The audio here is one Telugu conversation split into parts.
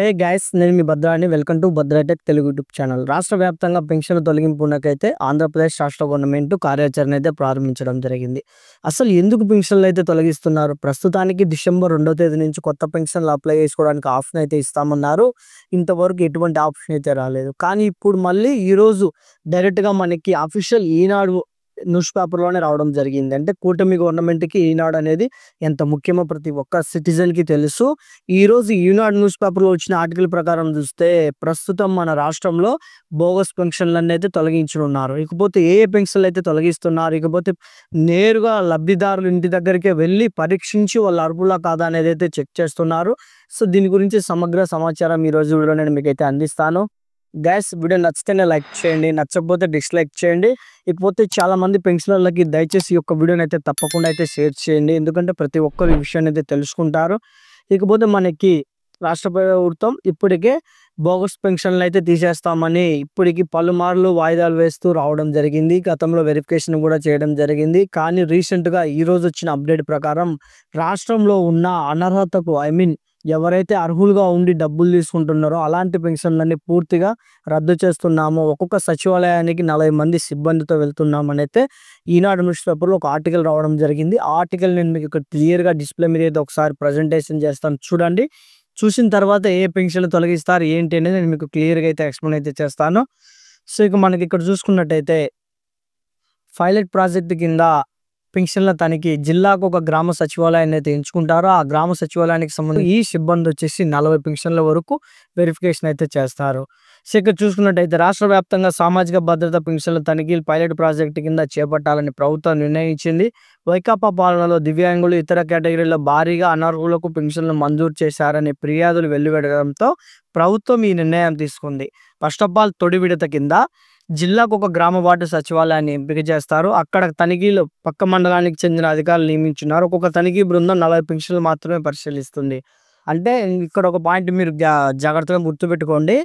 హే గైస్, నేను మీ భద్రాని. Welcome to Bhadra Tech Telugu YouTube channel. రాష్ట్ర వ్యాప్తంగా పెన్షన్ తొలగింపునకైతే ఆంధ్రప్రదేశ్ రాష్ట్ర గవర్నమెంట్ కార్యాచరణ అయితే ప్రారంభించడం జరిగింది. అసలు ఎందుకు పెన్షన్లు అయితే తొలగిస్తున్నారు? ప్రస్తుతానికి డిసెంబర్ 2వ తేదీ నుంచి కొత్త పెన్షన్లు అప్లై చేసుకోవడానికి ఆప్షన్ అయితే ఇస్తామన్నారు. ఇంతవరకు ఎటువంటి ఆప్షన్ అయితే రాలేదు. కానీ ఇప్పుడు మళ్ళీ ఈరోజు డైరెక్ట్గా మనకి అఫీషియల్ ఈనాడు న్యూస్ పేపర్లోనే రావడం జరిగింది. అంటే కూటమి గవర్నమెంట్కి ఈనాడు అనేది ఎంత ముఖ్యమో ప్రతి ఒక్క సిటిజన్కి తెలుసు. ఈరోజు ఈనాడు న్యూస్ పేపర్లో వచ్చిన ఆర్టికల్ ప్రకారం చూస్తే ప్రస్తుతం మన రాష్ట్రంలో బోగస్ పెన్షన్లను అయితే తొలగించనున్నారు. ఇకపోతే ఏ పెన్షన్లు అయితే తొలగిస్తున్నారు, ఇకపోతే నేరుగా లబ్ధిదారులు ఇంటి దగ్గరికే వెళ్ళి పరీక్షించి వాళ్ళ అర్హులా కాదా అనేది అయితే చెక్ చేస్తున్నారు. సో దీని గురించి సమగ్ర సమాచారం ఈరోజు వీడియో నేను మీకైతే అందిస్తాను. గైస్, వీడియో నచ్చితేనే లైక్ చేయండి, నచ్చకపోతే డిస్లైక్ చేయండి. ఇకపోతే చాలా మంది పెన్షనర్లకి దయచేసి ఈ యొక్క వీడియోని అయితే తప్పకుండా అయితే షేర్ చేయండి, ఎందుకంటే ప్రతి ఒక్కరు ఈ విషయాన్ని అయితే తెలుసుకుంటారు. ఇకపోతే మనకి రాష్ట్ర ప్రభుత్వం ఇప్పటికే బోగస్ పెన్షన్లు అయితే తీసేస్తామని ఇప్పటికి పలుమార్లు వాయిదాలు వేస్తూ రావడం జరిగింది. గతంలో వెరిఫికేషన్ కూడా చేయడం జరిగింది. కానీ రీసెంట్గా ఈరోజు వచ్చిన అప్డేట్ ప్రకారం రాష్ట్రంలో ఉన్న అనర్హతకు ఎవరైతే అర్హులుగా ఉండి డబ్బులు తీసుకుంటున్నారో అలాంటి పెన్షన్లన్నీ పూర్తిగా రద్దు చేస్తున్నాము. ఒక్కొక్క సచివాలయానికి 40 మంది సిబ్బందితో వెళ్తున్నామని అయితే ఈనాడు న్యూస్ పేపర్లో ఒక ఆర్టికల్ రావడం జరిగింది. ఆ ఆర్టికల్ నేను మీకు ఇక్కడ క్లియర్గా డిస్ప్లే మీద అయితే ఒకసారి ప్రజెంటేషన్ చేస్తాను, చూడండి. చూసిన తర్వాత ఏ పెన్షన్లు తొలగిస్తారు ఏంటి అనేది నేను మీకు క్లియర్గా అయితే ఎక్స్ప్లెయిన్ అయితే చేస్తాను. సో ఇక మనకి ఇక్కడ చూసుకున్నట్టయితే పైలట్ ప్రాజెక్ట్ కింద పెన్షన్ల తనిఖీ జిల్లాకు ఒక గ్రామ సచివాలయాన్ని అయితే ఎంచుకుంటారో ఆ గ్రామ సచివాలయానికి సంబంధించి ఈ సిబ్బంది వచ్చేసి 40 పెన్షన్ల వరకు వెరిఫికేషన్ అయితే చేస్తారు. సో ఇక్కడ చూసుకున్నట్టయితే రాష్ట్ర వ్యాప్తంగా సామాజిక భద్రత పెన్షన్ల తనిఖీలు పైలట్ ప్రాజెక్టు కింద చేపట్టాలని ప్రభుత్వం నిర్ణయించింది. వైకాపా పాలనలో దివ్యాంగులు ఇతర కేటగిరీల్లో భారీగా అనర్హులకు పెన్షన్లు మంజూరు చేశారనే ఫిర్యాదులు వెల్లువెడడంతో ప్రభుత్వం ఈ నిర్ణయం తీసుకుంది. ఫస్ట్ ఆఫ్ ఆల్ తొలి విడత కింద జిల్లాకు ఒక గ్రామ వార్డు సచివాలయాన్ని ఎంపిక చేస్తారు. అక్కడ తనిఖీలు పక్క మండలానికి చెందిన అధికారులు నియమించున్నారు. ఒక్కొక్క తనిఖీ బృందం 40 పెన్షన్లు మాత్రమే పరిశీలిస్తుంది. అంటే ఇక్కడ ఒక పాయింట్ మీరు జాగ్రత్తగా గుర్తుపెట్టుకోండి.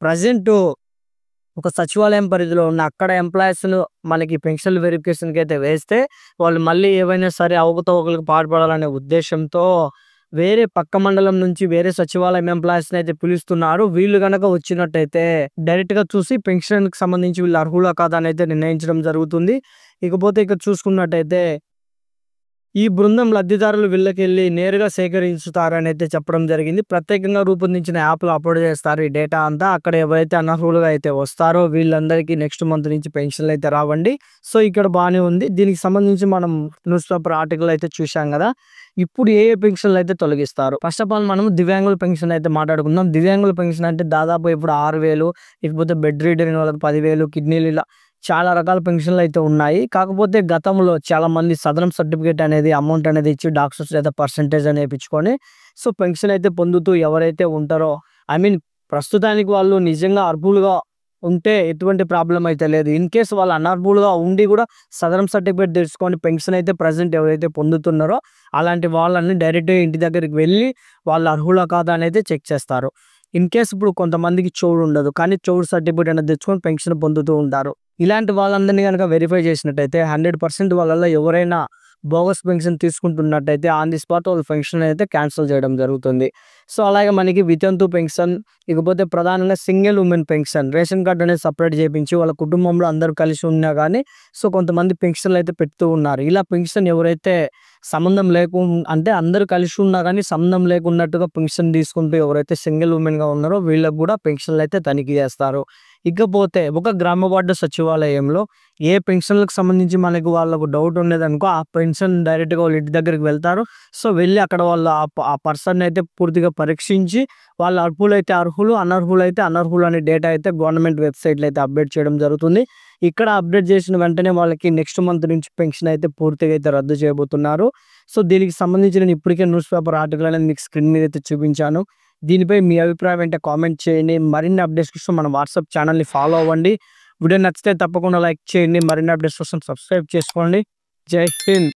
ప్రజెంట్ ఒక సచివాలయం పరిధిలో ఉన్న అక్కడ ఎంప్లాయీస్ను మనకి పెన్షన్లు వెరిఫికేషన్కి అయితే వేస్తే వాళ్ళు మళ్ళీ ఏవైనా సరే అవకతవకలకు పాల్పడాలనే ఉద్దేశంతో వేరే పక్క మండలం నుంచి వేరే సచివాలయం ఎంప్లాయీస్ని అయితే పిలుస్తున్నారు. వీళ్ళు కనుక వచ్చినట్టయితే డైరెక్ట్గా చూసి పెన్షన్కి సంబంధించి వీళ్ళు అర్హులా కాదా అని అయితే నిర్ణయించడం జరుగుతుంది. ఇకపోతే ఇక్కడ చూసుకున్నట్టయితే ఈ బృందం లబ్ధిదారులు వీళ్ళకెళ్ళి నేరుగా సేకరించుతారని అయితే చెప్పడం జరిగింది. ప్రత్యేకంగా రూపొందించిన యాప్లో అప్లోడ్ చేస్తారు ఈ డేటా అంతా. అక్కడ ఎవరైతే అనర్హులుగా అయితే వస్తారో వీళ్ళందరికీ నెక్స్ట్ మంత్ నుంచి పెన్షన్లు అయితే రావండి. సో ఇక్కడ బాగానే ఉంది. దీనికి సంబంధించి మనం న్యూస్ పేపర్ ఆర్టికల్ అయితే చూసాం కదా. ఇప్పుడు ఏ పెన్షన్లు అయితే తొలగిస్తారు? ఫస్ట్ ఆఫ్ ఆల్ మనం దివ్యాంగుల పెన్షన్ అయితే మాట్లాడుకుందాం. దివ్యాంగుల పెన్షన్ అంటే దాదాపు ఇప్పుడు 6,000, ఇకపోతే బెడ్ రీడర్ అయిన వాళ్ళకి 10,000, కిడ్నీలు, ఇలా చాలా రకాల పెన్షన్లు అయితే ఉన్నాయి. కాకపోతే గతంలో చాలా మంది సదరం సర్టిఫికేట్ అనేది అమౌంట్ అనేది ఇచ్చి డాక్టర్స్ లేదా పర్సంటేజ్ అనేది ఇప్పించుకొని సో పెన్షన్ అయితే పొందుతూ ఎవరైతే ఉంటారో ప్రస్తుతానికి వాళ్ళు నిజంగా అర్హులుగా ఉంటే ఎటువంటి ప్రాబ్లం అయితే లేదు. ఇన్ కేసు వాళ్ళు అనర్హులుగా ఉండి కూడా సదరం సర్టిఫికేట్ తెచ్చుకొని పెన్షన్ అయితే ప్రజెంట్ ఎవరైతే పొందుతున్నారో అలాంటి వాళ్ళని డైరెక్ట్గా ఇంటి దగ్గరికి వెళ్ళి వాళ్ళు అర్హులా కాదా అనేది చెక్ చేస్తారు. ఇన్ కేసు ఇప్పుడు కొంతమందికి చెవుడు ఉండదు, కానీ చెవుడు సర్టిఫికేట్ అనేది తెచ్చుకొని పెన్షన్ పొందుతూ ఉంటారు. ఇలాంటి వాళ్ళందరినీ కనుక వెరిఫై చేసినట్టయితే 100% వాళ్ళలో ఎవరైనా బోగస్ పెన్షన్ తీసుకుంటున్నట్టయితే ఆన్ ది స్పాట్ వాళ్ళ పెన్షన్ అయితే క్యాన్సిల్ చేయడం జరుగుతుంది. సో అలాగే మనకి వితంతు పెన్షన్, ఇకపోతే ప్రధానంగా single women pension, ration card అనేది సపరేట్ చేయించి వాళ్ళ కుటుంబంలో అందరూ కలిసి ఉన్నా కానీ సో కొంతమంది పెన్షన్లు అయితే పెడుతూ ఉన్నారు. ఇలా పెన్షన్ ఎవరైతే సంబంధం అంటే అందరూ కలిసి ఉన్నా కానీ సంబంధం లేకున్నట్టుగా పెన్షన్ తీసుకుంటూ ఎవరైతే సింగిల్ ఉమెన్గా ఉన్నారో వీళ్ళకి కూడా పెన్షన్లు అయితే తనిఖీ చేస్తారు. ఇకపోతే ఒక గ్రామ వార్డు సచివాలయంలో ఏ పెన్షన్లకు సంబంధించి మనకు వాళ్ళకు డౌట్ ఉండేదనుకో ఆ పెన్షన్ డైరెక్ట్గా వాళ్ళ ఇంటి దగ్గరికి వెళ్తారు. సో వెళ్ళి అక్కడ వాళ్ళు ఆ పర్సన్ అయితే పూర్తిగా పరీక్షించి వాళ్ళ అర్హులైతే అర్హులు, అనర్హులైతే అనర్హులు అనే డేటా అయితే గవర్నమెంట్ వెబ్సైట్లో అయితే అప్డేట్ చేయడం జరుగుతుంది. ఇక్కడ అప్డేట్ చేసిన వెంటనే వాళ్ళకి నెక్స్ట్ మంత్ నుంచి పెన్షన్ అయితే పూర్తిగా అయితే రద్దు చేయబోతున్నారు. సో దీనికి సంబంధించి నేను ఇప్పటికే న్యూస్ పేపర్ ఆర్టికల్ అనేది మీకు స్క్రీన్ మీద అయితే చూపించాను. దీనిపై మీ అభిప్రాయం అంటే కామెంట్ చేయండి. మరిన్ని అప్డేట్స్ కోసం మన వాట్సాప్ ఛానల్ని ఫాలో అవ్వండి. వీడియో నచ్చితే తప్పకుండా లైక్ చేయండి. మరిన్ని అప్డేట్స్ కోసం సబ్స్క్రైబ్ చేసుకోండి. జై హింద్.